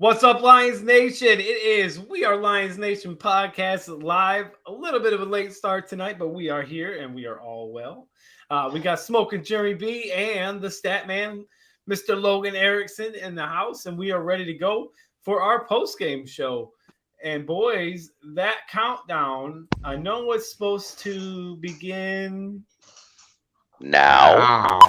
What's up, Lions Nation? It is We Are Lions Nation podcast live. A little bit of a late start tonight, but we are here and we are all well. We got Smoking Jerry B and the stat man, Mr. Logan Erickson, in the house, and we are ready to go for our post-game show. And boys, that countdown, I know it's supposed to begin now.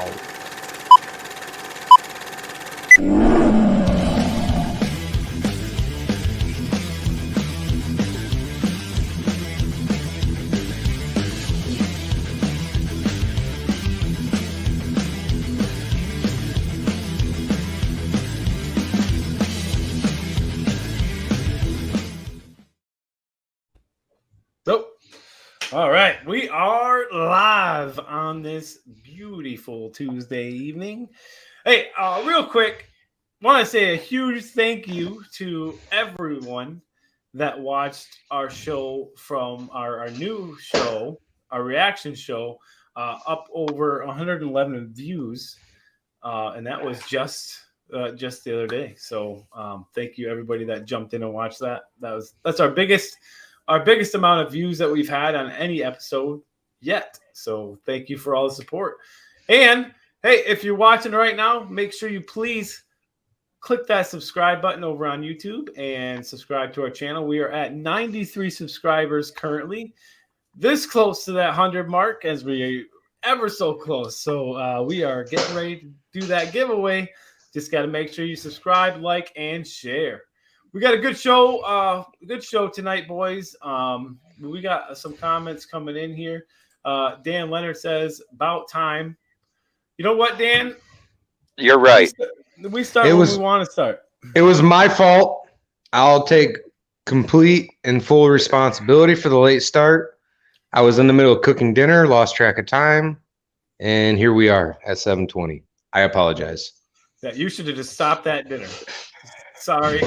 So, all right, we are live on this beautiful Tuesday evening. Hey, real quick, want to say a huge thank you to everyone that watched our show from our new show, our reaction show, up over 111 views, and that was just the other day. So, thank you everybody that jumped in and watched that. That's our biggest amount of views that we've had on any episode yet. So thank you for all the support. And hey, if you're watching right now, make sure you please click that subscribe button over on YouTube and subscribe to our channel. We are at 93 subscribers currently, this close to that 100 mark, as we are ever so close. So we are getting ready to do that giveaway. Just got to make sure you subscribe, like, and share. We got a good show tonight, boys. We got some comments coming in here. Dan Leonard says, about time. You know what, Dan? You're right. We start when we want to start. It was my fault. I'll take complete and full responsibility for the late start. I was in the middle of cooking dinner, lost track of time, and here we are at 7:20. I apologize. Yeah, you should have just stopped that dinner. Sorry.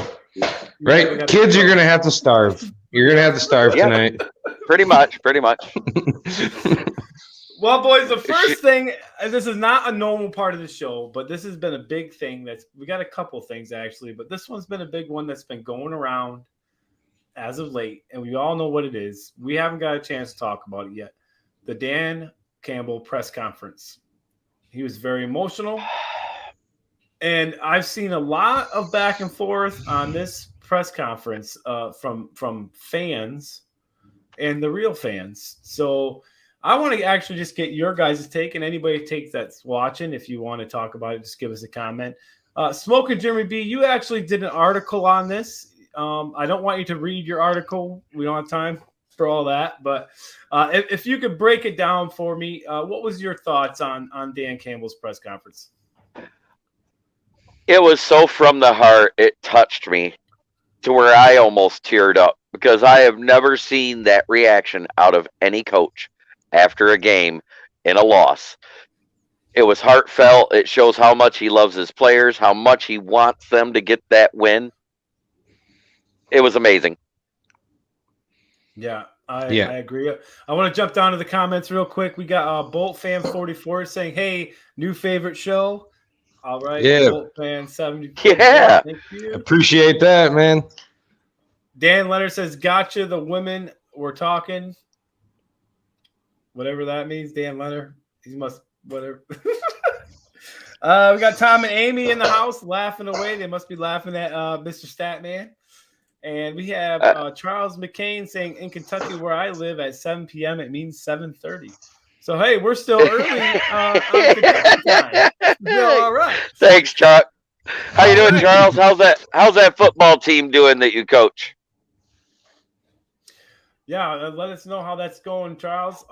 Right? Kids are going to have to starve. You're going to have to starve tonight. Pretty much. Well, boys, the first thing, this is not a normal part of the show, but this has been a big thing. We got a couple things, actually, but this one's been a big one that's been going around as of late, and we all know what it is. We haven't got a chance to talk about it yet. The Dan Campbell press conference. He was very emotional. And I've seen a lot of back and forth on this press conference from fans and the real fans. So I want to actually just get your guys' take, and anybody take that's watching, if you want to talk about it, just give us a comment. Smoking Jeremy B, you actually did an article on this. I don't want you to read your article. We don't have time for all that. But if you could break it down for me, what was your thoughts on Dan Campbell's press conference? It was so from the heart, it touched me to where I almost teared up, because I have never seen that reaction out of any coach after a game in a loss. It was heartfelt. It shows how much he loves his players, how much he wants them to get that win. It was amazing. Yeah, I agree. I want to jump down to the comments real quick. We got Bolt Fan 44 saying, hey, new favorite show. All right. Yeah. Bolt Fan 70. Yeah. Thank you. Appreciate that, man. Dan Leonard says, gotcha. The women were talking. Whatever that means, Dan Leonard. He must, whatever. We got Tom and Amy in the house laughing away. They must be laughing at Mr. Statman. And we have Charles McCain saying, in Kentucky, where I live, at 7 p.m., it means 7:30. So, hey, we're still early on Kentucky time. Still all right. Thanks, Chuck. How you doing, Charles? How's that football team doing that you coach? Yeah, let us know how that's going, Charles.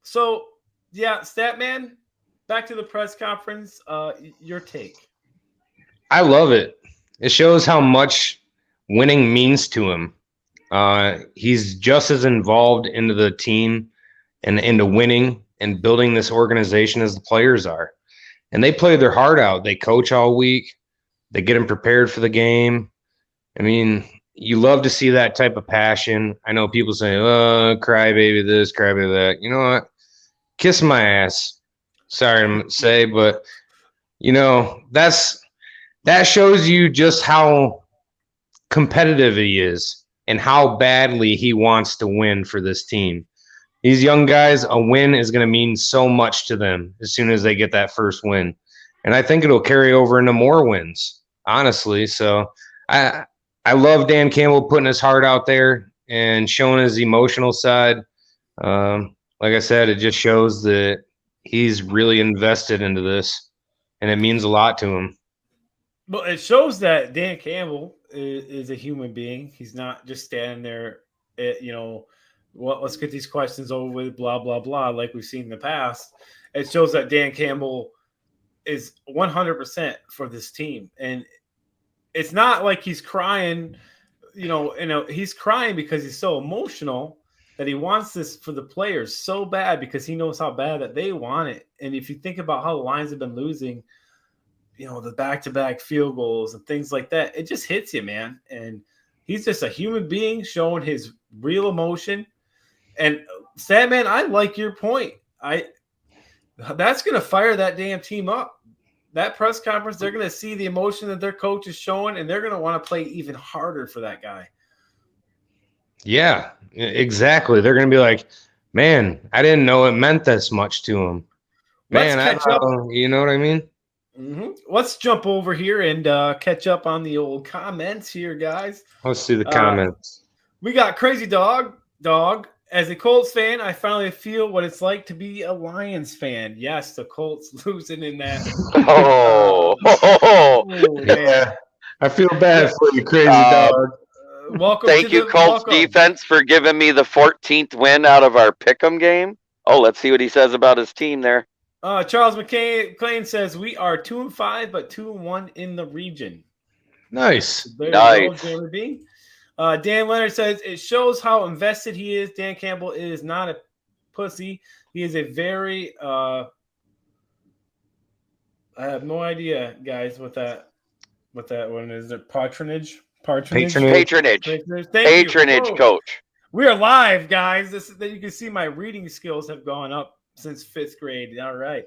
So, yeah, Statman, back to the press conference. Your take. I love it. It shows how much winning means to him. He's just as involved into the team and into winning and building this organization as the players are. And they play their heart out. They coach all week. They get them prepared for the game. I mean, you love to see that type of passion. I know people say, oh, crybaby this, crybaby that. You know what? Kiss my ass. Sorry to say, but, you know, that shows you just how competitive he is and how badly he wants to win for this team. These young guys, a win is going to mean so much to them as soon as they get that first win. And I think it'll carry over into more wins, honestly. So I love Dan Campbell putting his heart out there and showing his emotional side. Like I said, it just shows that he's really invested into this, and it means a lot to him. Well, it shows that Dan Campbell is a human being. He's not just standing there, let's get these questions over with, blah, blah, blah, like we've seen in the past. It shows that Dan Campbell is 100% for this team. And it's not like he's crying, he's crying because he's so emotional that he wants this for the players so bad because he knows how bad that they want it. And if you think about how the Lions have been losing, the back-to-back field goals and things like that, it just hits you, man. And he's just a human being showing his real emotion. And Statman, I like your point. That's going to fire that damn team up. That press conference, they're going to see the emotion that their coach is showing, and they're going to want to play even harder for that guy. Yeah, exactly. They're going to be like, man, I didn't know it meant this much to him. Man, you know what I mean? Mm-hmm. Let's jump over here and catch up on the old comments here, guys. Let's see the comments. We got Crazy Dog. As a Colts fan, I finally feel what it's like to be a Lions fan. Yes, the Colts losing in that. Yeah. I feel bad for you, Crazy Dog. Welcome. Thank you, Colts defense, for giving me the 14th win out of our Pick'em game. Oh, let's see what he says about his team there. Charles McClain says we are 2-5, but 2-1 in the region. Nice. Nice. Dan Leonard says it shows how invested he is. Dan Campbell is not a pussy. He is a very I have no idea, guys, what that one is. It patronage, coach. We are live, guys. This is that you can see my reading skills have gone up since 5th grade. All right.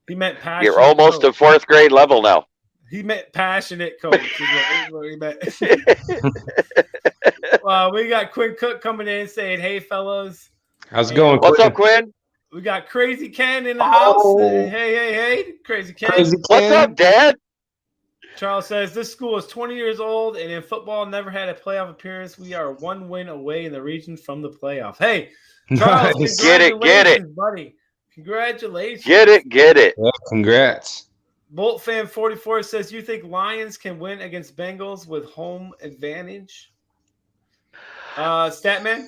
He meant passionate. You're almost to 4th grade level now. He meant passionate coach. Is what he meant. We got Quinn Cook coming in saying, "Hey, fellas, how's it going? What's up, Quinn? We got Crazy Ken in the house. Hey, Crazy Ken. What's up, Dad?" Charles says this school is 20 years old and in football never had a playoff appearance. We are 1 win away in the region from the playoff. Hey, Charles, nice. Get it, buddy. Congratulations. Get it. Yeah, congrats. Bolt Fan 44 says, you think Lions can win against Bengals with home advantage? Statman?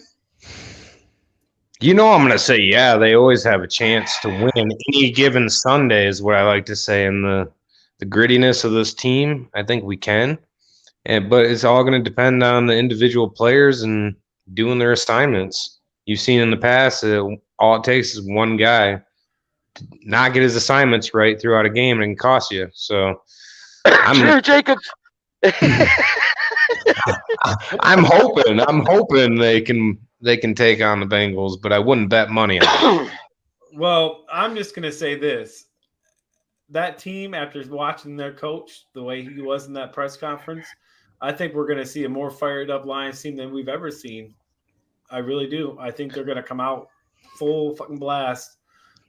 I'm going to say, yeah, they always have a chance to win. Any given Sunday is what I like to say. And the grittiness of this team, I think we can. But it's all going to depend on the individual players and doing their assignments. You've seen in the past, all it takes is one guy to not get his assignments right throughout a game and it can cost you. So Sure, Jacobs. I'm hoping they can take on the Bengals, but I wouldn't bet money on it. Well, I'm just gonna say this. That team, after watching their coach the way he was in that press conference, I think we're gonna see a more fired up Lions team than we've ever seen. I really do. I think they're gonna come out full fucking blast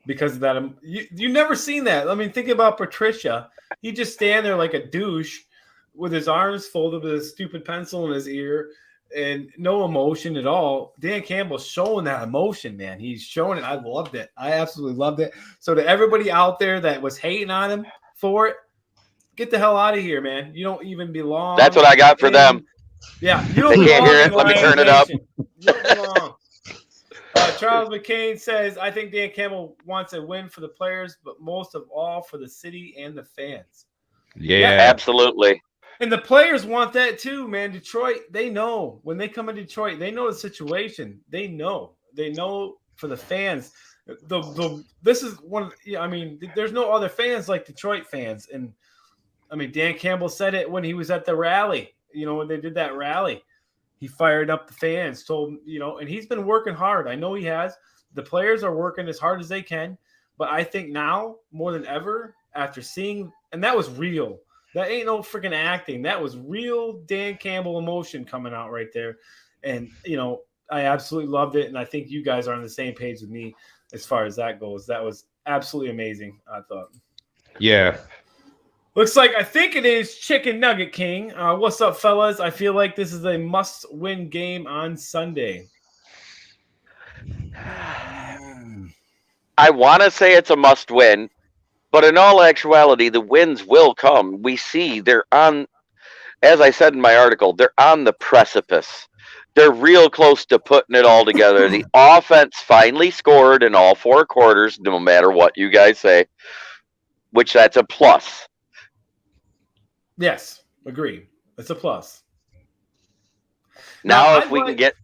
because of that. You never seen that. I mean, think about Patricia. He just stand there like a douche with his arms folded with his stupid pencil in his ear and no emotion at all. Dan Campbell's showing that emotion, man. He's showing it. I loved it. I absolutely loved it. So to everybody out there that was hating on him for it, get the hell out of here, man. You don't even belong. That's what I got for them. Yeah, you don't they can't hear it. Let me turn it up. You don't belong. Charles McCain says, I think Dan Campbell wants a win for the players, but most of all for the city and the fans. Yeah, absolutely. And the players want that too, man. Detroit, they know. When they come in Detroit, they know the situation. They know. They know for the fans. This is one. I mean, there's no other fans like Detroit fans. And I mean, Dan Campbell said it when he was at the rally. When they did that rally, he fired up the fans. Told and he's been working hard. I know he has. The players are working as hard as they can. But I think now more than ever, after seeing, and that was real. That ain't no freaking acting. That was real Dan Campbell emotion coming out right there. And, I absolutely loved it. And I think you guys are on the same page with me as far as that goes. That was absolutely amazing, I thought. Yeah. Looks like I think it is Chicken Nugget King. What's up, fellas? I feel like this is a must-win game on Sunday. I want to say it's a must-win, but in all actuality, the wins will come. We see they're on, as I said in my article, they're on the precipice. They're real close to putting it all together. The offense finally scored in all 4 quarters, no matter what you guys say, which that's a plus. Agree. It's a plus. Now if we can get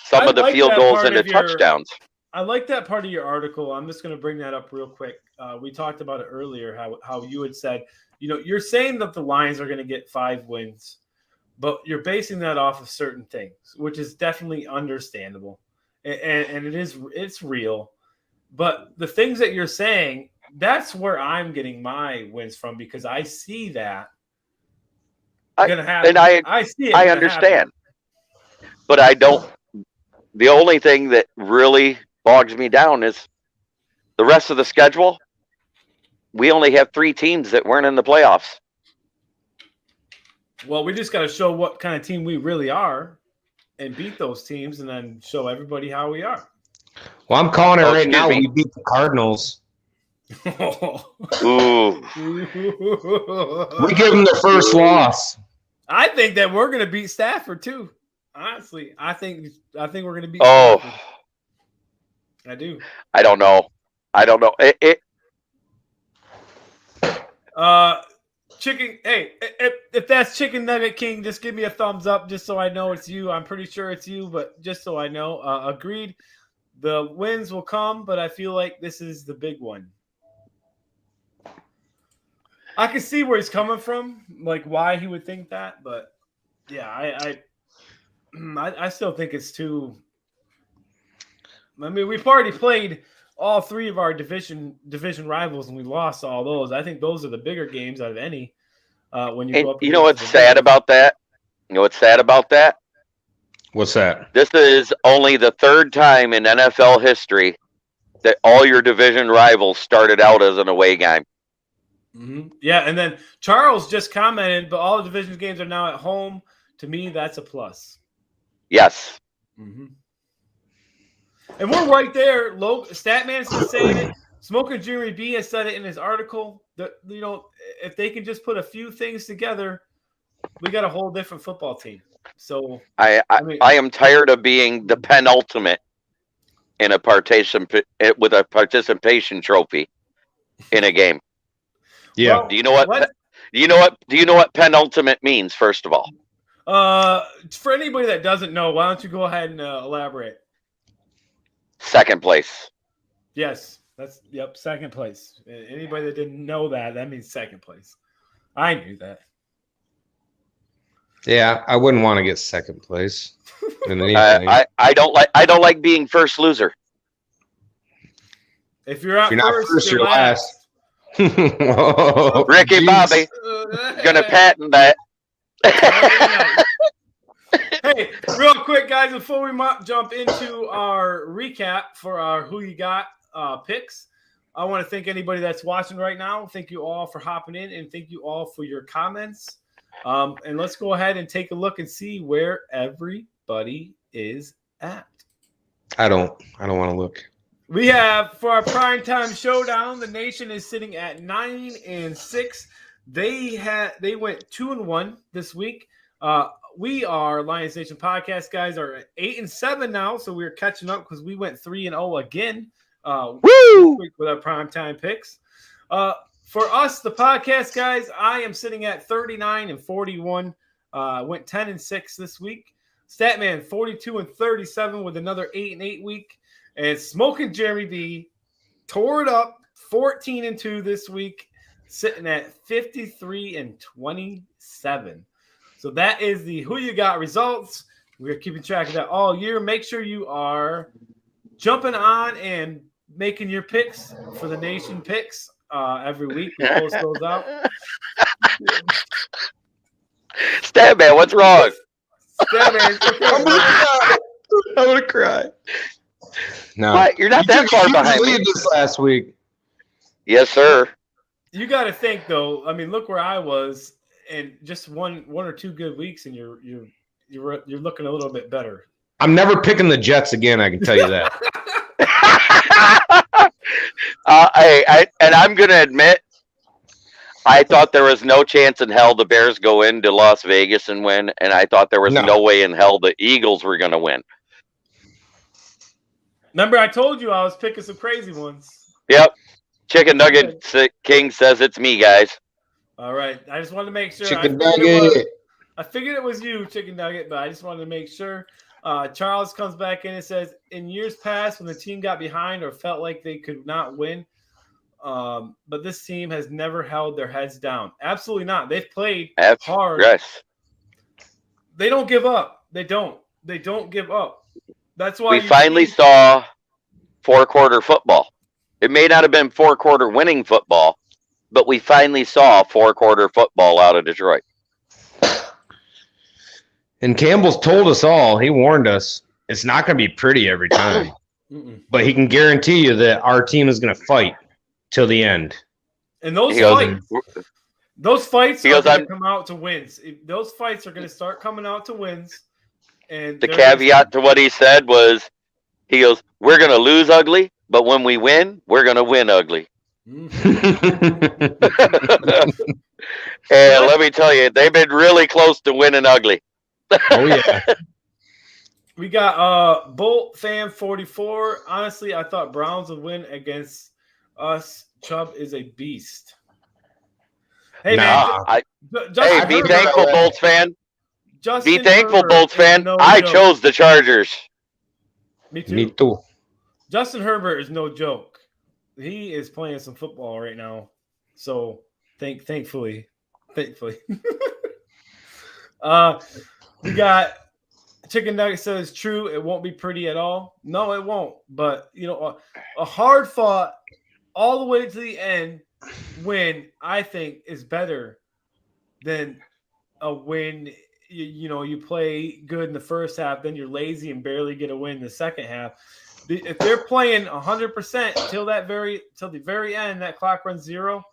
some of the field goals into touchdowns. I like that part of your article. I'm just going to bring that up real quick. We talked about it earlier, how you had said, you're saying that the Lions are going to get 5 wins, but you're basing that off of certain things, which is definitely understandable. And it's real. But the things that you're saying, that's where I'm getting my wins from, because I see that going to happen. And I see it. I understand. But I don't. The only thing that really bogs me down is the rest of the schedule. We only have 3 teams that weren't in the playoffs. Well, we just got to show what kind of team we really are and beat those teams, and then show everybody how we are. Well, I'm calling it right now. We beat the Cardinals. Ooh. We give them their first loss. I think that we're going to beat Stafford too. Honestly, I think we're going to beat. Oh, Stafford. I do. I don't know. Chicken. Hey, if that's Chicken Nugget King, just give me a thumbs up, just so I know it's you. I'm pretty sure it's you, but just so I know. Agreed. The wins will come, but I feel like this is the big one. I can see where he's coming from, like why he would think that, but yeah, I still think it's too. I mean, we've already played all 3 of our division rivals, and we lost all those. I think those are the bigger games out of any. When you go up, you know what's sad about that? What's that? This is only the 3rd time in NFL history that all your division rivals started out as an away game. Mm-hmm. Yeah, and then Charles just commented, but all the division games are now at home. To me, that's a plus. Yes. Mm-hmm. And we're right there. Statman's been saying it. Smoking Jeremy B has said it in his article. That if they can just put a few things together, we got a whole different football team. So I am tired of being the penultimate in with a participation trophy in a game. Yeah. Well, do you know what penultimate means, first of all? For anybody that doesn't know, why don't you go ahead and elaborate? Second place. Yes, second place. Anybody that didn't know that means second place. I knew that. Yeah, I wouldn't want to get second place. I don't like being first loser. If you're not first, you're last. Whoa, Ricky geez. Bobby gonna patent that. Hey, real quick, guys, before we jump into our recap for our Who You Got picks, I want to thank anybody that's watching right now. Thank you all for hopping in, and thank you all for your comments. And let's go ahead and take a look and see where everybody is at. I don't want to look. We have, for our primetime showdown, the nation is sitting at 9-6. They went 2-1 this week. We are Lions Nation Podcast, guys, are at 8-7 now, so we're catching up because we went 3-0 again. Woo! With our primetime picks. For us, the podcast, guys, I am sitting at 39-41. Went 10-6 this week. Statman 42-37 with another 8-8 week. And Smoking Jeremy B tore it up 14-2 this week, sitting at 53-27. So that is the Who You Got results. We're keeping track of that all year. Make sure you are jumping on and making your picks for the nation picks every week. We post those out. Stab Man, what's wrong? Stab Man, it's okay, I'm man. gonna cry. No, What? You're not that far behind me. This last week. Yes, sir. You got to think though. I mean, look where I was, and just one or two good weeks, and you're looking a little bit better. I'm never picking the Jets again. I can tell you that. And I'm going to admit, I thought there was no chance in hell the Bears go into Las Vegas and win, and I thought there was no way in hell the Eagles were going to win. Remember, I told you I was picking some crazy ones. Yep. Chicken Nugget King says it's me, guys. All right. I just wanted to make sure. Chicken Nugget. I figured it was you, Chicken Nugget, but I just wanted to make sure. Charles comes back in and says, in years past, when the team got behind or felt like they could not win, but this team has never held their heads down. Absolutely not. They've played hard. Yes. They don't give up. They don't give up. That's why we finally saw four-quarter football. It may not have been four-quarter winning football, but we finally saw four-quarter football out of Detroit. And Campbell's told us all, he warned us, it's not going to be pretty every time. But he can guarantee you that our team is going to fight till the end. And those fights are going to come out to wins. Those fights are going to start coming out to wins. And the caveat to what he said was, he goes, we're going to lose ugly, but when we win, we're going to win ugly. And let me tell you, they've been really close to winning ugly. Oh, yeah. We got Bolt Fam 44. Honestly, I thought Browns would win against us. Chubb is a beast. Hey, man. Be thankful, Bolts fan. Justin Be thankful, Herbert Bolts fan. No I joke. chose the Chargers. Me too. Me too. Justin Herbert is no joke. He is playing some football right now. So, thankfully. We got Chicken Nugget says, true, it won't be pretty at all. No, it won't. But, a hard fought all the way to the end win, I think, is better than a win. You play good in the first half, then you're lazy and barely get a win in the second half. If they're playing 100% till the very end, that clock runs zero,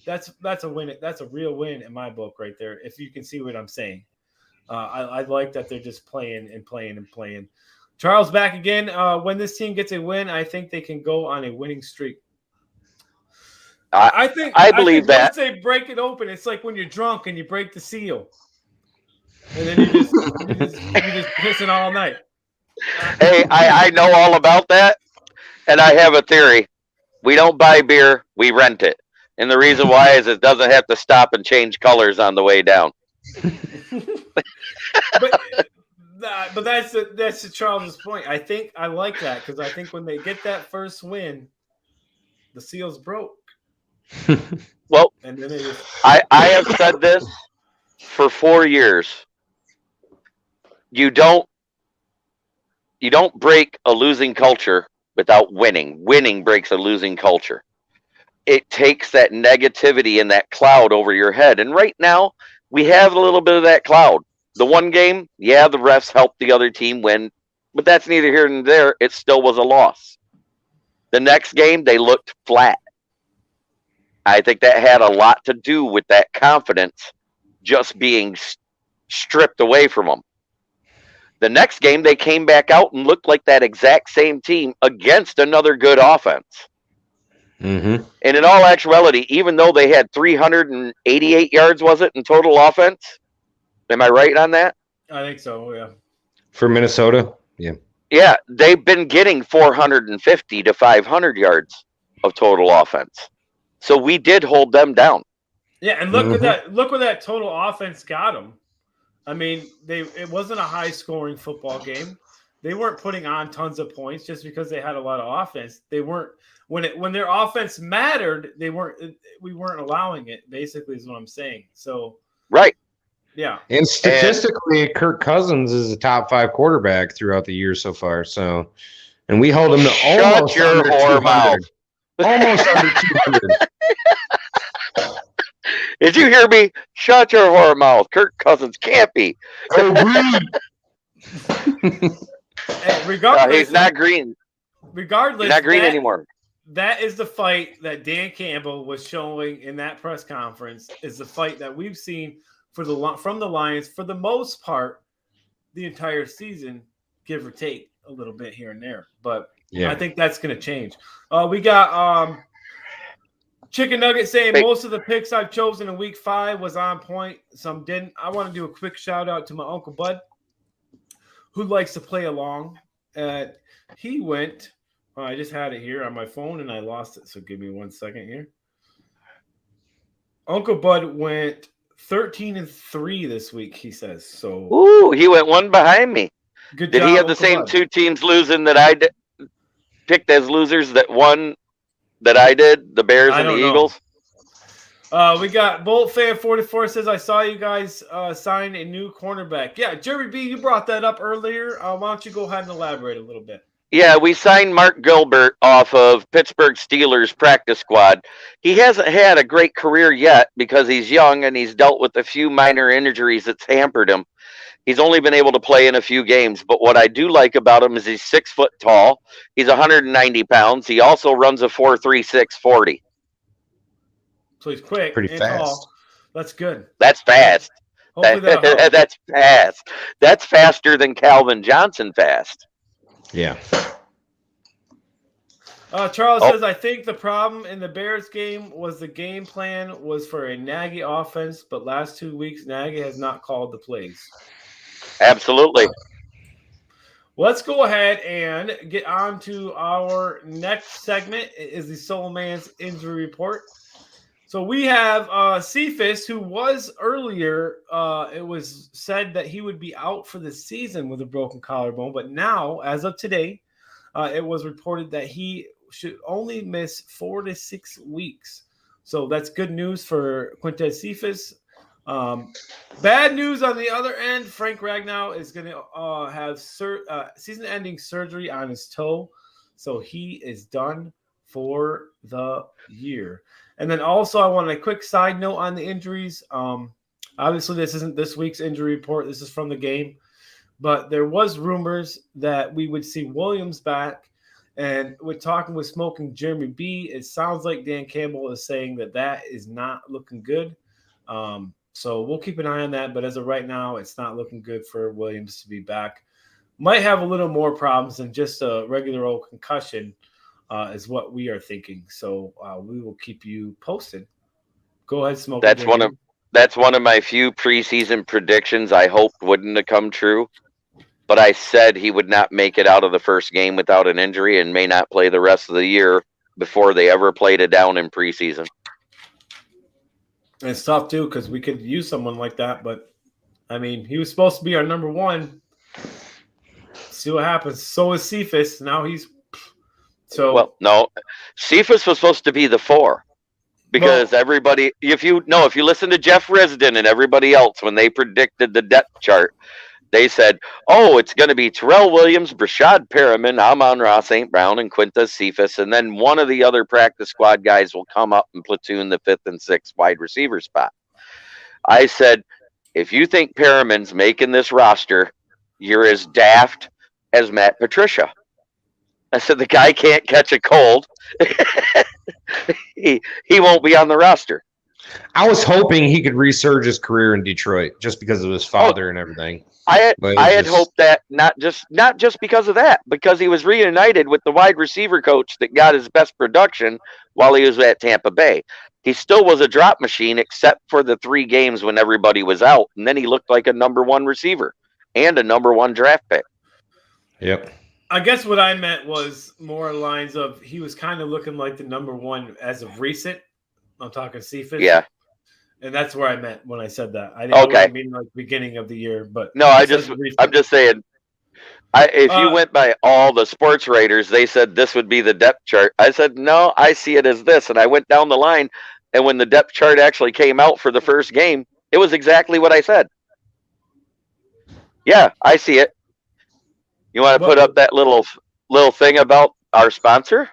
that's a win. That's a real win in my book right there, if you can see what I'm saying. I like that they're just playing and playing and playing. Charles back again. When this team gets a win, I think they can go on a winning streak. I believe that. Once they break it open, it's like when you're drunk and you break the seal, and then you're just pissing all night. Hey, I know all about that, and I have a theory. We don't buy beer, we rent it. And the reason why is it doesn't have to stop and change colors on the way down. but that's to Charles's point. I think I like that because I think when they get that first win, the seal's broke. Well, and then I have said this for 4 years. You don't break a losing culture without winning. Winning breaks a losing culture. It takes that negativity and that cloud over your head. And right now, we have a little bit of that cloud. The one game, the refs helped the other team win, but that's neither here nor there. It still was a loss. The next game, they looked flat. I think that had a lot to do with that confidence just being stripped away from them. The next game, they came back out and looked like that exact same team against another good offense. Mm-hmm. And in all actuality, even though they had 388 yards, was it, in total offense? Am I right on that? I think so, yeah. For Minnesota? Yeah. Yeah, they've been getting 450 to 500 yards of total offense. So we did hold them down. Yeah, and look at that. Look where that total offense got them. I mean, it wasn't a high-scoring football game. They weren't putting on tons of points just because they had a lot of offense. They weren't when their offense mattered. We weren't allowing it. Basically, is what I'm saying. So right, yeah. And statistically, Kirk Cousins is a top 5 quarterback throughout the year so far. So, and we held him to almost your under whore 200. Mouth. Almost under 200. Did you hear me? Shut your whore mouth. Kirk Cousins can't be. Hey, regardless, He's not green. regardless, He's not green anymore. That is the fight that Dan Campbell was showing in that press conference. Is the fight that we've seen from the Lions for the most part the entire season, give or take a little bit here and there. But Yeah. I think that's going to change. We got Chicken Nugget saying most of the picks I've chosen in week 5 was on point. Some didn't. I want to do a quick shout out to my Uncle Bud, who likes to play along. He went. I just had it here on my phone and I lost it. So give me 1 second here. Uncle Bud went 13-3 this week, he says. So Ooh, he went one behind me. good Did job, he have the Uncle same Bud. 2 teams losing that I picked as losers that won that I did? The Bears I and the don't know. Eagles? We got Bolt Fan 44 says, I saw you guys sign a new cornerback. Yeah, Jerry B, you brought that up earlier. Why don't you go ahead and elaborate a little bit? Yeah, we signed Mark Gilbert off of Pittsburgh Steelers practice squad. He hasn't had a great career yet because he's young and he's dealt with a few minor injuries that's hampered him. He's only been able to play in a few games, but what I do like about him is he's 6 foot tall. He's 190 pounds. He also runs a 4.36 40. So he's quick. Pretty and fast. tall. That's good. That's fast. Hopefully that'll help. That's fast. That's faster than Calvin Johnson fast. Yeah. Charles says, I think the problem in the Bears game was the game plan was for a Nagy offense, but last 2 weeks, Nagy has not called the plays. Absolutely. Let's go ahead and get on to our next segment. It is the Soul Man's injury report. So we have Cephas, who was earlier, it was said that he would be out for the season with a broken collarbone. But now, as of today, it was reported that he should only miss 4 to 6 weeks. So that's good news for Quintez Cephas. Bad news on the other end. Frank Ragnow is going to have season-ending surgery on his toe. So he is done for the year. And then also, I want a quick side note on the injuries. Obviously, this isn't this week's injury report. This is from the game. But there was rumors that we would see Williams back. And with talking with Smoking Jeremy B, it sounds like Dan Campbell is saying that that is not looking good. So we'll keep an eye on that. But as of right now, it's not looking good for Williams to be back. Might have a little more problems than just a regular old concussion. Is what we are thinking. So we will keep you posted. Go ahead, Smoke. That's one of my few preseason predictions I hoped wouldn't have come true. But I said he would not make it out of the first game without an injury and may not play the rest of the year before they ever played it down in preseason. And it's tough too because we could use someone like that. But I mean, he was supposed to be our number one. See what happens. So is Cephas. Now he's well, no. Cephas was supposed to be the 4 because everybody, if you listen to Jeff Risdon and everybody else when they predicted the depth chart, they said, "Oh, it's going to be Terrell Williams, Brashad Perriman, Amon-Ra St. Brown, and Quintez Cephas, and then one of the other practice squad guys will come up and platoon the 5th and 6th wide receiver spot." I said, if you think Perriman's making this roster, you're as daft as Matt Patricia. I said, the guy can't catch a cold. he won't be on the roster. I was hoping he could resurge his career in Detroit just because of his father and everything. I had hoped that not just because of that, because he was reunited with the wide receiver coach that got his best production while he was at Tampa Bay. He still was a drop machine except for the 3 games when everybody was out, and then he looked like a number 1 receiver and a number 1 draft pick. Yep. I guess what I meant was more lines of he was kind of looking like the number 1 as of recent. I'm talking Cephas. Yeah. And that's where I meant when I said that. I didn't mean like beginning of the year, but no, I'm just saying. If you went by all the sports writers, they said this would be the depth chart. I said no, I see it as this, and I went down the line, and when the depth chart actually came out for the first game, it was exactly what I said. Yeah, I see it. You want to put up that little thing about our sponsor?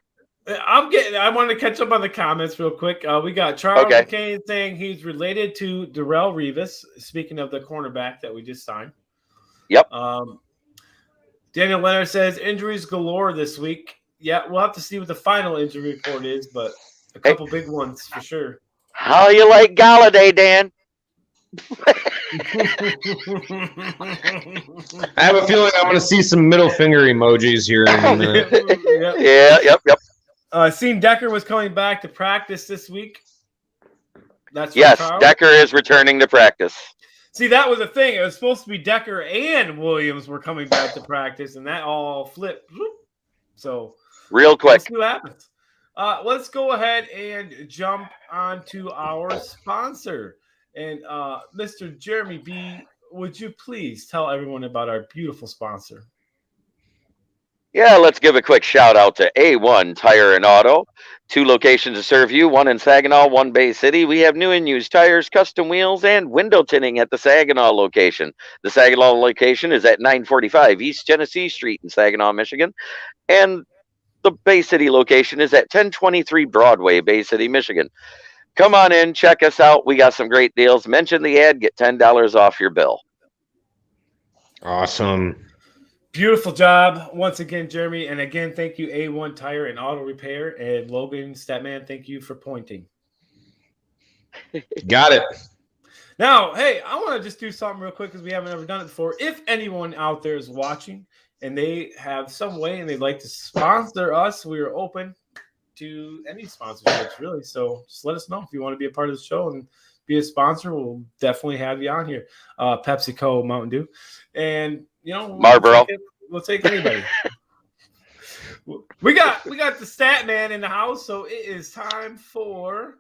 I want to catch up on the comments real quick. We got Charles Okay. McCain saying he's related to Darrell Revis. Speaking of the cornerback that we just signed. Yep. Daniel Leonard says injuries galore this week. Yeah, we'll have to see what the final injury report is, but a couple big ones for sure. How you like Galladay, Dan? I have a feeling I'm going to see some middle finger emojis here in a minute. Yep. Yep. Seen Decker was coming back to practice this week. That's Yes, Charles. Decker is returning to practice. See, that was the thing. It was supposed to be Decker and Williams were coming back to practice, and that all flipped. So, Real quick. let's see what happens. Let's go ahead and jump onto our sponsor. And Mr. Jeremy B., would you please tell everyone about our beautiful sponsor? Yeah, let's give a quick shout out to A1 Tire and Auto. 2 locations to serve you, one in Saginaw, one Bay City. We have new and used tires, custom wheels, and window tinting at the Saginaw location. The Saginaw location is at 945 East Genesee Street in Saginaw, Michigan. And the Bay City location is at 1023 Broadway, Bay City, Michigan. Come on in, check us out. We got some great deals. Mention the ad, get $10 off your bill. Awesome. Beautiful job once again, Jeremy. And again, thank you, A1 Tire and Auto Repair. And Logan Statman, thank you for pointing. Got it. Now, hey, I want to just do something real quick because we haven't ever done it before. If anyone out there is watching and they have some way and they'd like to sponsor us, we are open to any sponsorships, really. So just let us know if you want to be a part of the show and be a sponsor. We'll definitely have you on here. PepsiCo, Mountain Dew, and Marlboro. We'll take anybody. we got the Stat Man in the house, so it is time for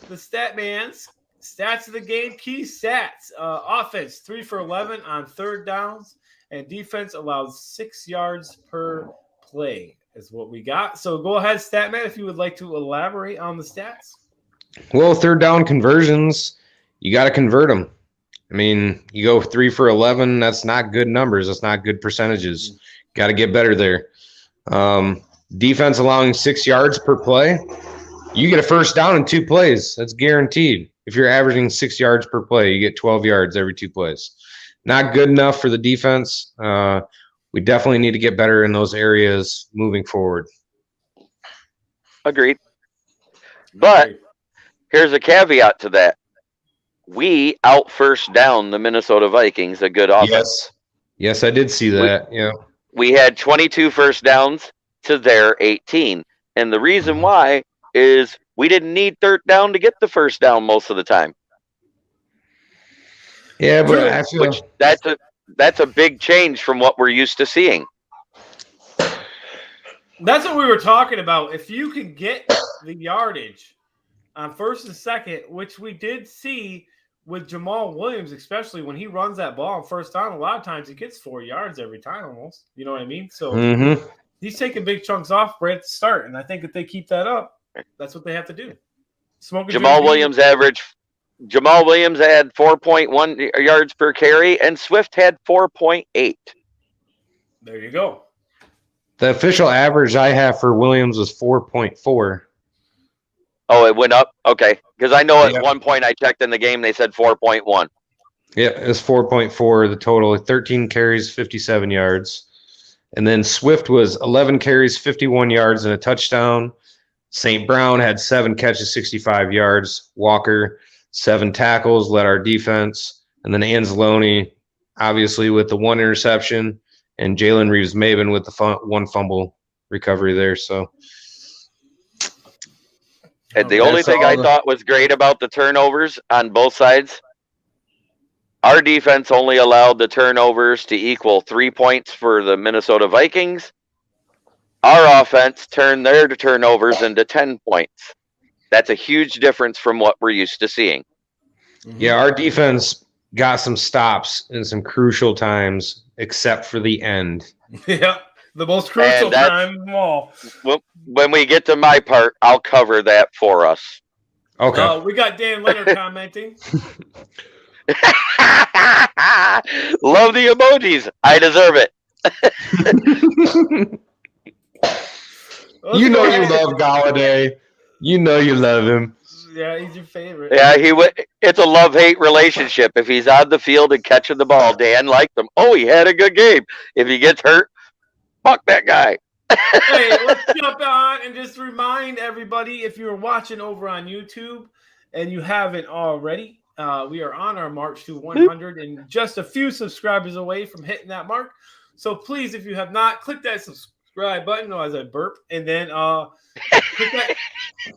the Stat Man's stats of the game. Key stats: offense 3 for 11 on third downs, and defense allows 6 yards per play. Is what we got. So go ahead, Statman, if you would like to elaborate on the stats. Well, third down conversions, you got to convert them. I mean, you go 3 for 11. That's not good numbers. That's not good percentages. Got to get better there. Defense allowing 6 yards per play. You get a first down in 2 plays. That's guaranteed. If you're averaging 6 yards per play, you get 12 yards every 2 plays. Not good enough for the defense. We definitely need to get better in those areas moving forward. Agreed. But here's a caveat to that. We out first down the Minnesota Vikings a good offense. Yes, I did see that. We had 22 first downs to their 18. And the reason why is we didn't need third down to get the first down most of the time. Yeah, but I feel that's a big change from what we're used to seeing. That's what we were talking about. If you can get the yardage on first and second, which we did see with Jamal Williams, especially when he runs that ball on first down, a lot of times he gets 4 yards every time almost. You know what I mean? So he's taking big chunks off right at the start. And I think if they keep that up, that's what they have to do. Jamal Williams had 4.1 yards per carry, and Swift had 4.8. There you go. The official average I have for Williams was 4.4. Oh, it went up? Okay. Because I know at one point I checked in the game, they said 4.1. Yeah, it was 4.4, the total. 13 carries, 57 yards. And then Swift was 11 carries, 51 yards, and a touchdown. St. Brown had 7 catches, 65 yards. Walker, 7 tackles, led our defense. And then Anzalone, obviously, with the 1 interception. And Jalen Reeves-Maybin with the 1 fumble recovery there. So, and the only thing I thought was great about the turnovers on both sides, our defense only allowed the turnovers to equal 3 points for the Minnesota Vikings. Our offense turned their turnovers into 10 points. That's a huge difference from what we're used to seeing. Yeah, our defense got some stops in some crucial times, except for the end. Yeah, the most crucial time of them all. When we get to my part, I'll cover that for us. Okay. We got Dan Leonard commenting. Love the emojis. I deserve it. You know you love Galladay. You know you love him. Yeah, he's your favorite. Yeah, it's a love-hate relationship. If he's on the field and catching the ball, Dan liked him. Oh, he had a good game. If he gets hurt, fuck that guy. Hey, let's jump on and just remind everybody, if you're watching over on YouTube and you haven't already, we are on our march to 100 and just a few subscribers away from hitting that mark. So please, if you have not, click that subscribe button as I burp, and then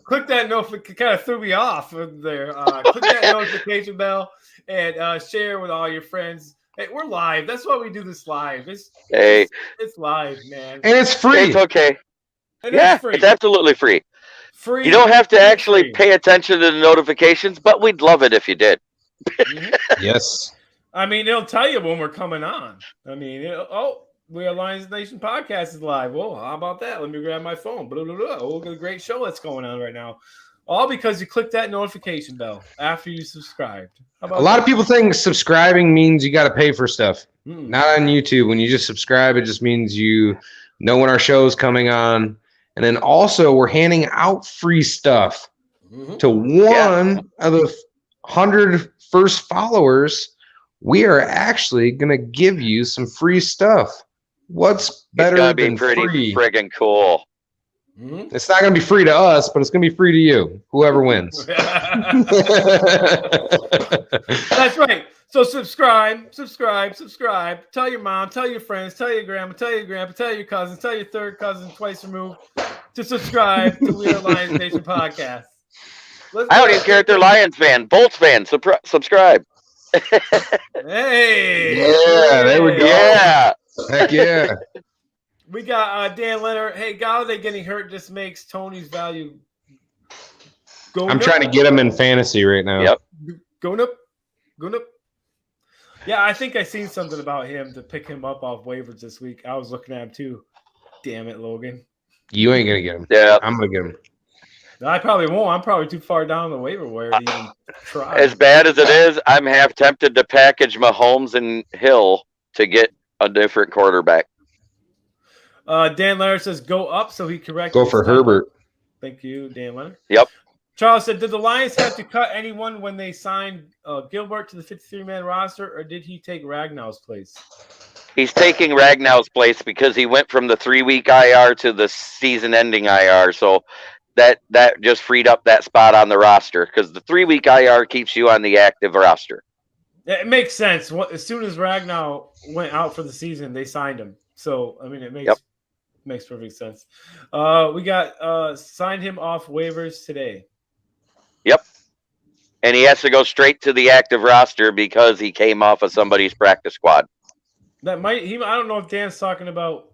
click that notification. Kind of threw me off there. Click that notification bell and share with all your friends. Hey, we're live. That's why we do this live. It's live, man. And it's free. It's okay. And It's absolutely free. Free. You don't have to actually pay attention to the notifications, but we'd love it if you did. Mm-hmm. Yes. I mean, it'll tell you when we're coming on. I mean, we are Lions Nation podcast is live. Well, how about that? Let me grab my phone. Blah, blah, blah. Look at the great show that's going on right now. All because you clicked that notification bell after you subscribed. A lot of people think subscribing means you got to pay for stuff. Not on YouTube. When you just subscribe, it just means you know when our show is coming on. And then also, we're handing out free stuff to one of the 100 first followers. We are actually going to give you some free stuff. What's better than free? It's going to be pretty friggin' cool. It's not going to be free to us, but it's going to be free to you, whoever wins. That's right. So subscribe. Tell your mom, tell your friends, tell your grandma, tell your grandpa, tell your cousins, tell your third cousin twice removed to subscribe to We Are Lions Nation podcast. I don't even care if they're Lions fan, Bolts fan. Subscribe. Hey. Yeah, there we go. Yeah. Heck yeah. We got Dan Leonard. Hey, Galladay getting hurt just makes Tony's value go up. I'm trying to get him in fantasy right now. Yep. Going up. Yeah, I think I seen something about him to pick him up off waivers this week. I was looking at him too. Damn it, Logan. You ain't gonna get him. Yeah. I'm gonna get him. I probably won't. I'm probably too far down the waiver wire to even try. As bad as it is, I'm half tempted to package Mahomes and Hill to get a different quarterback. Dan Leonard says go up, so he corrected. Go for Herbert. Thank you, Dan Leonard. Yep. Charles said, did the Lions have to cut anyone when they signed Gilbert to the 53-man roster, or did he take Ragnow's place? He's taking Ragnow's place because he went from the 3-week IR to the season-ending IR, so that just freed up that spot on the roster because the 3-week IR keeps you on the active roster. It makes sense. As soon as Ragnow went out for the season, they signed him. So, I mean, it makes perfect sense. We got signed him off waivers today. Yep. And he has to go straight to the active roster because he came off of somebody's practice squad. I don't know if Dan's talking about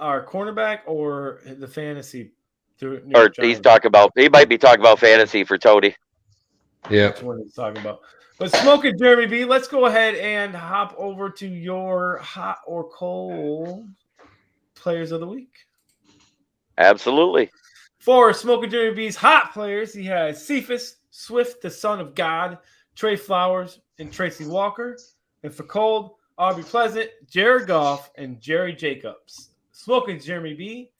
our cornerback or the fantasy. Or he might be talking about fantasy for Tony. Yeah. That's what he's talking about. But Smoking Jeremy B, let's go ahead and hop over to your hot or cold players of the week. Absolutely. For Smoking Jeremy B's hot players, he has Cephas Swift, the son of God, Trey Flowers, and Tracy Walker. And for cold, Aubrey Pleasant, Jared Goff, and Jerry Jacobs. Smoking Jeremy B,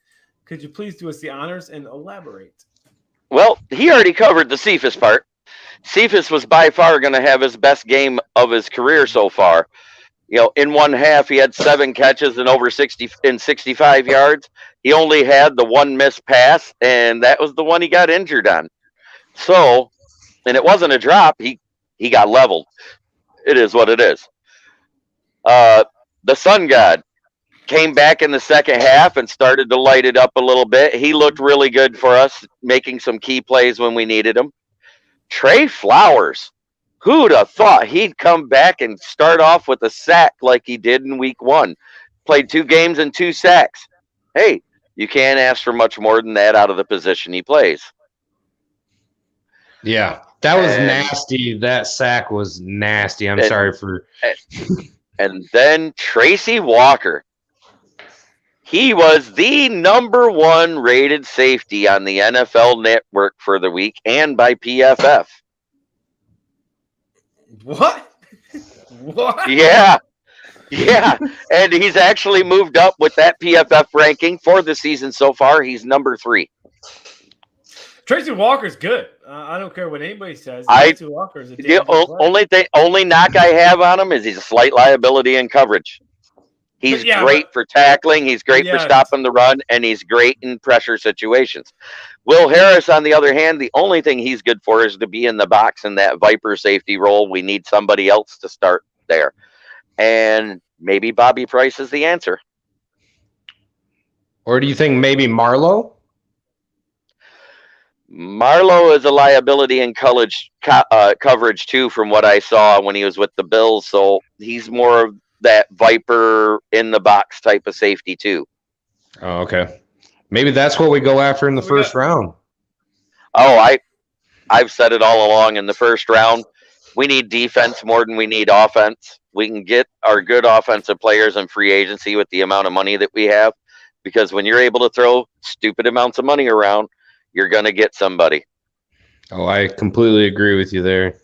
could you please do us the honors and elaborate? Well, he already covered the Cephas part. Cephas was by far going to have his best game of his career so far. You know, in one half, he had 7 catches and over 65 yards. He only had the one missed pass, and that was the one he got injured on. So, and it wasn't a drop. He got leveled. It is what it is. The Sun God came back in the second half and started to light it up a little bit. He looked really good for us, making some key plays when we needed him. Trey Flowers, who'd have thought he'd come back and start off with a sack like he did in week 1? Played 2 games and 2 sacks. Hey, you can't ask for much more than that out of the position he plays. Yeah, that was nasty. That sack was nasty. I'm sorry for. And then Tracy Walker. He was the #1 rated safety on the NFL Network for the week and by PFF. What? What? Yeah. Yeah, and he's actually moved up with that PFF ranking for the season so far. He's number 3. Tracy Walker's good. I don't care what anybody says. I Tracy Walker's a damn good player. only knock I have on him is he's a slight liability in coverage. He's great for tackling. He's great for stopping the run, and he's great in pressure situations. Will Harris, on the other hand, the only thing he's good for is to be in the box in that Viper safety role. We need somebody else to start there. And maybe Bobby Price is the answer. Or do you think maybe Marlowe? Marlowe is a liability in college coverage, too, from what I saw when he was with the Bills. So he's more of that Viper in the box type of safety, too. Oh, okay. Maybe that's what we go after in the first round. Oh, I've said it all along in the first round. We need defense more than we need offense. We can get our good offensive players in free agency with the amount of money that we have, because when you're able to throw stupid amounts of money around, you're going to get somebody. Oh, I completely agree with you there.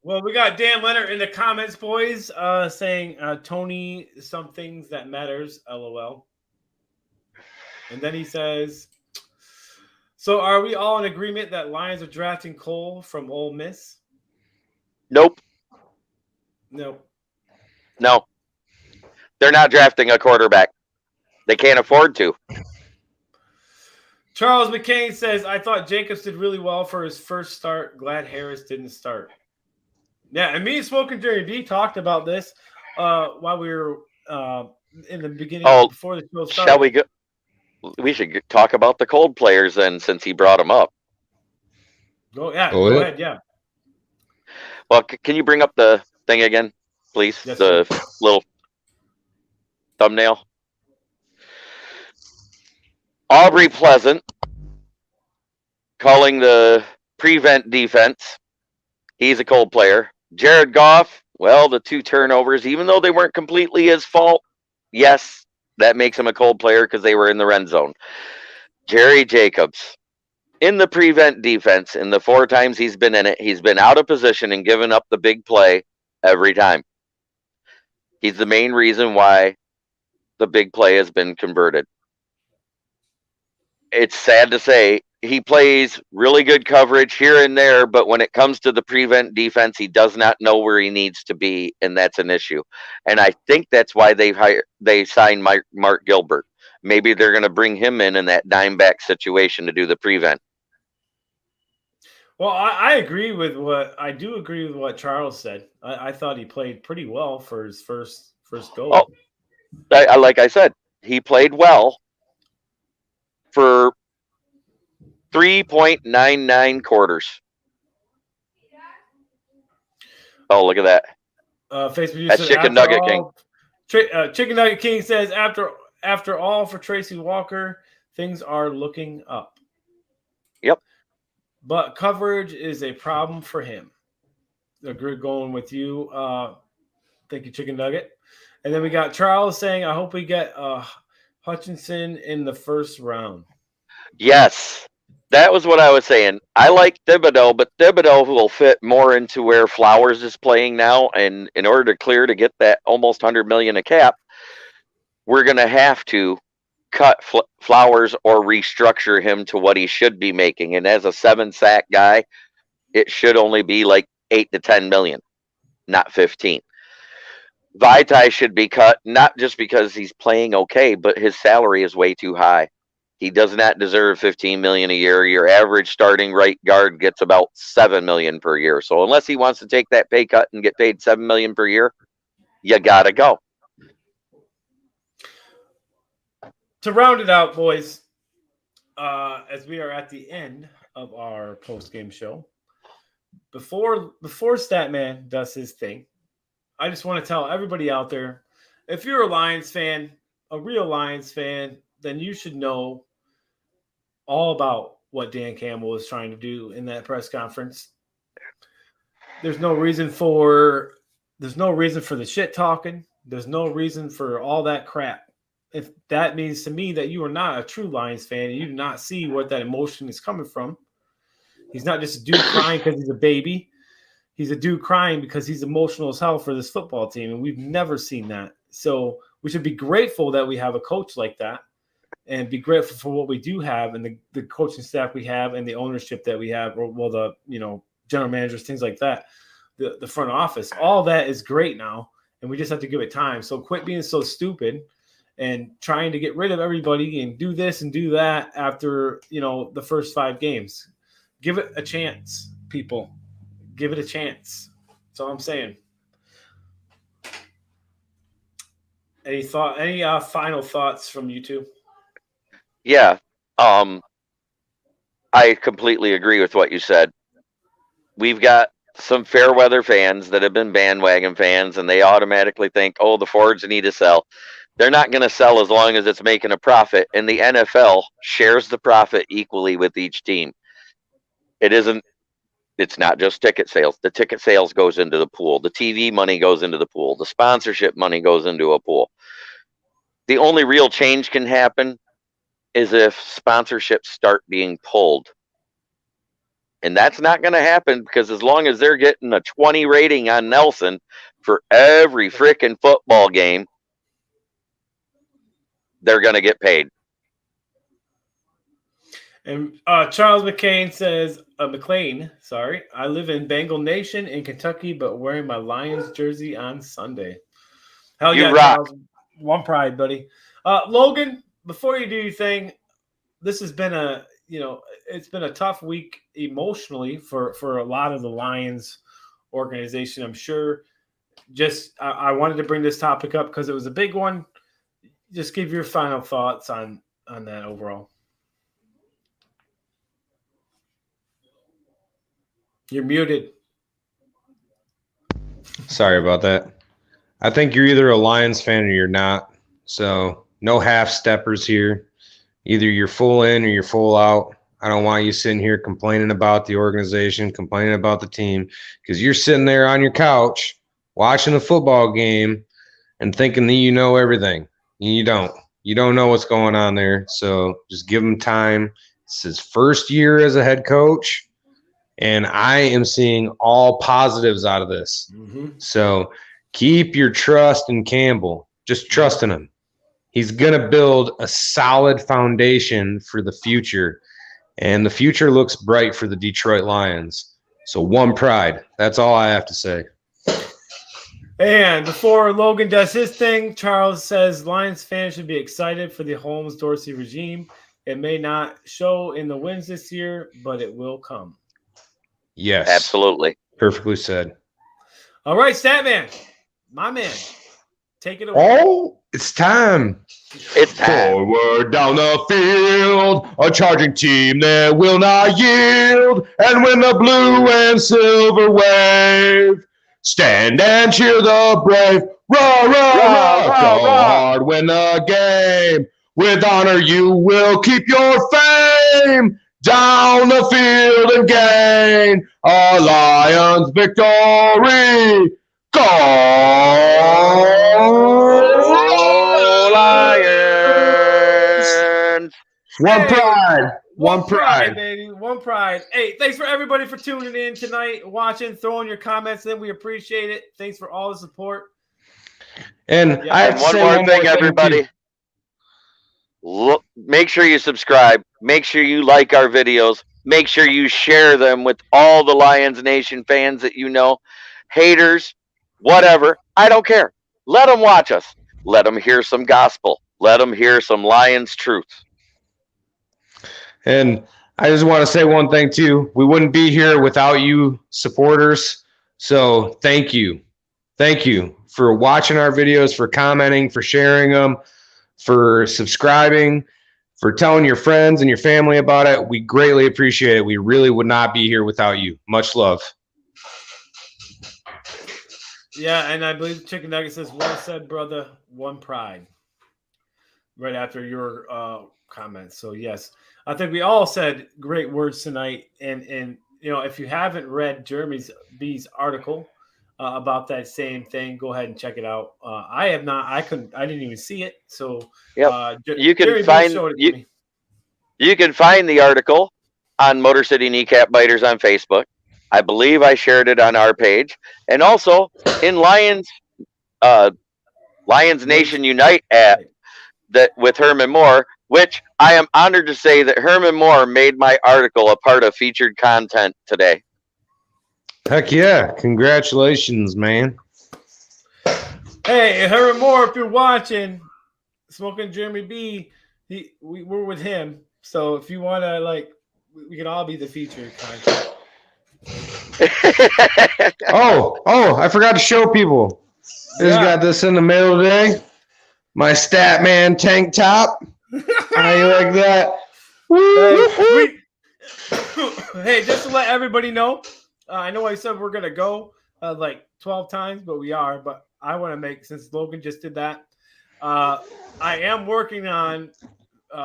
Well, we got Dan Leonard in the comments, boys, saying Tony, some things that matters, LOL. And then he says, so are we all in agreement that Lions are drafting Cole from Ole Miss? Nope. No. They're not drafting a quarterback. They can't afford to. Charles McCain says, I thought Jacobs did really well for his first start. Glad Harris didn't start. Yeah, and me and Smoking Jerry D talked about this while we were in the beginning before the show started. Shall we go? We should talk about the cold players then, since he brought them up. Go ahead, yeah. Well, can you bring up the thing again, please? Yes, the little thumbnail. Aubrey Pleasant calling the prevent defense. He's a cold player. Jared Goff, well, the 2 turnovers, even though they weren't completely his fault, yes, that makes him a cold player because they were in the red zone. Jerry Jacobs, in the prevent defense, in the 4 times he's been in it, he's been out of position and given up the big play every time. He's the main reason why the big play has been converted. It's sad to say, he plays really good coverage here and there, but when it comes to the prevent defense, he does not know where he needs to be, and that's an issue. And I think that's why they signed Mark Gilbert. Maybe they're going to bring him in that dime back situation to do the prevent. Well, I do agree with what Charles said. I thought he played pretty well for his first go. Oh, like I said, he played well for 3.99 quarters. Oh, look at that. Facebook That's Chicken Nugget King. Chicken Nugget King says, after all, for Tracy Walker, things are looking up. Yep. But coverage is a problem for him. Agree going with you. Thank you, Chicken Nugget. And then we got Charles saying, I hope we get Hutchinson in the first round. Yes. That was what I was saying. I like Thibodeau, but Thibodeau will fit more into where Flowers is playing now. And in order to clear to get that almost $100 million a cap, we're going to have to cut Flowers or restructure him to what he should be making. And as a 7-sack guy, it should only be like 8 to 10 million, not 15. Vaitai should be cut, not just because he's playing okay, but his salary is way too high. He does not deserve $15 million a year. Your average starting right guard gets about $7 million per year. So unless he wants to take that pay cut and get paid $7 million per year, you gotta go. To round it out, boys, as we are at the end of our post-game show, before Statman does his thing, I just want to tell everybody out there, if you're a Lions fan, a real Lions fan, then you should know all about what Dan Campbell is trying to do in that press conference. There's no reason for the shit talking. There's no reason for all that crap. If that means to me that you are not a true Lions fan and you do not see what that emotion is coming from. He's not just a dude crying because he's a baby. he's a dude crying because he's emotional as hell for this football team, and we've never seen that. So we should be grateful that we have a coach like that, and be grateful for what we do have and the coaching staff we have and the ownership that we have, or the general managers, things like that, the front office. All that is great now, and we just have to give it time. So quit being so stupid and trying to get rid of everybody and do this and do that after the first 5 games. Give it a chance, people. Give it a chance. That's all I'm saying. Any final thoughts from you two? Yeah. I completely agree with what you said. We've got some fair weather fans that have been bandwagon fans, and they automatically think, oh, the Fords need to sell. They're not going to sell as long as it's making a profit, and the NFL shares the profit equally with each team. It's not just ticket sales. The ticket sales goes into the pool. The TV money goes into the pool. The sponsorship money goes into a pool. The only real change can happen is if sponsorships start being pulled. And that's not going to happen, because as long as they're getting a 20 rating on Nelson for every freaking football game, they're going to get paid. And Charles McClain says, I live in Bengal Nation in Kentucky, but wearing my Lions jersey on Sunday. Hell You yeah, rock. Charles. One pride, buddy. Logan, before you do your thing, this has been it's been a tough week emotionally for a lot of the Lions organization, I'm sure. Just I wanted to bring this topic up because it was a big one. Just give your final thoughts on that overall. You're muted. Sorry about that. I think you're either a Lions fan or you're not. So no half steppers here. Either you're full in or you're full out. I don't want you sitting here complaining about the organization, complaining about the team, because you're sitting there on your couch watching a football game and thinking that you know everything. You don't. You don't know what's going on there. So just give him time. It's his first year as a head coach, and I am seeing all positives out of this. Mm-hmm. So keep your trust in Campbell. Just trust in him. He's going to build a solid foundation for the future, and the future looks bright for the Detroit Lions. So one pride. That's all I have to say. And before Logan does his thing, Charles says Lions fans should be excited for the Holmes-Dorsey regime. It may not show in the wins this year, but it will come. Yes. Absolutely. Perfectly said. All right, Statman, my man, take it away. Oh, it's time. It's time. Forward down the field, a charging team that will not yield. And when the blue and silver wave, stand and cheer the brave. Rah, rah, rah, go hard, win the game. With honor you will keep your fame. Down the field and gain a Lions victory. Go Lions! One Hey, pride. One pride. baby. One pride. Hey, thanks for everybody for tuning in tonight, watching, throwing your comments in. We appreciate it. Thanks for all the support. And Yeah, I have And to one say more thing, too. everybody. Look, make sure you subscribe. Make sure you like our videos. Make sure you share them with all the Lions Nation fans that you know. Haters, whatever. I don't care. Let them watch us. Let them hear some gospel. Let them hear some Lions truth. And I just want to say one thing too. We wouldn't be here without you supporters. So thank you. Thank you for watching our videos, for commenting, for sharing them, for subscribing, for telling your friends and your family about it. We greatly appreciate it. We really would not be here without you. Much love. Yeah, and I believe Chicken Nugget says, well said, brother. One pride. Right after your comments. So, yes, I think we all said great words tonight. And if you haven't read Jeremy B's article about that same thing, go ahead and check it out. I have not. I didn't even see it. So, Yep. You can find the article on Motor City Kneecap Biters on Facebook. I believe I shared it on our page, and also in Lions Nation Unite app that with Herman Moore, which I am honored to say that Herman Moore made my article a part of featured content today. Heck yeah. Congratulations, man. Hey, Herman Moore, if you're watching, Smoking Jeremy B, we're with him. So if you want to, we can all be the featured content. I forgot to show people. Just got this in the mail today. My Statman tank top. How you like that? Hey, just to let everybody know, I know I said we're gonna go 12 times, but we are. But I want to make, since Logan just did that, I am working on.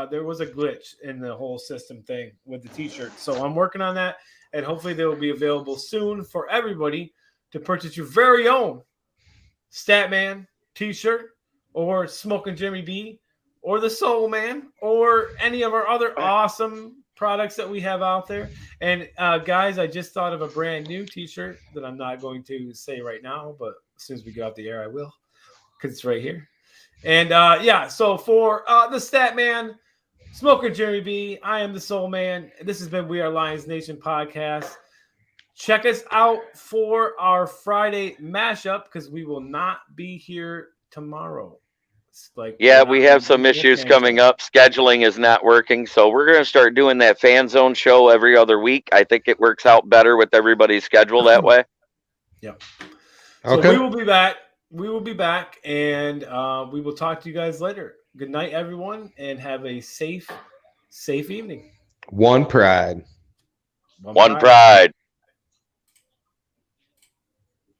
There was a glitch in the whole system thing with the T-shirt, so I'm working on that, and hopefully they will be available soon for everybody to purchase your very own Statman T-shirt, or Smoking Jimmy B, or the Soul Man, or any of our other awesome products that we have out there. And guys, I just thought of a brand new T-shirt that I'm not going to say right now, but as soon as we get off the air, I will, because it's right here. And so for the Statman, Smoking Jeremy B, I am the Soul Man. This has been We Are Lions Nation podcast. Check us out for our Friday mashup, because we will not be here tomorrow. We have some issues coming up. Scheduling is not working, so we're going to start doing that Fan Zone show every other week. I think it works out better with everybody's schedule that way. Yep. Okay. So we will be back. We will be back, and we will talk to you guys later. Good night, everyone, and have a safe evening. One pride. One pride.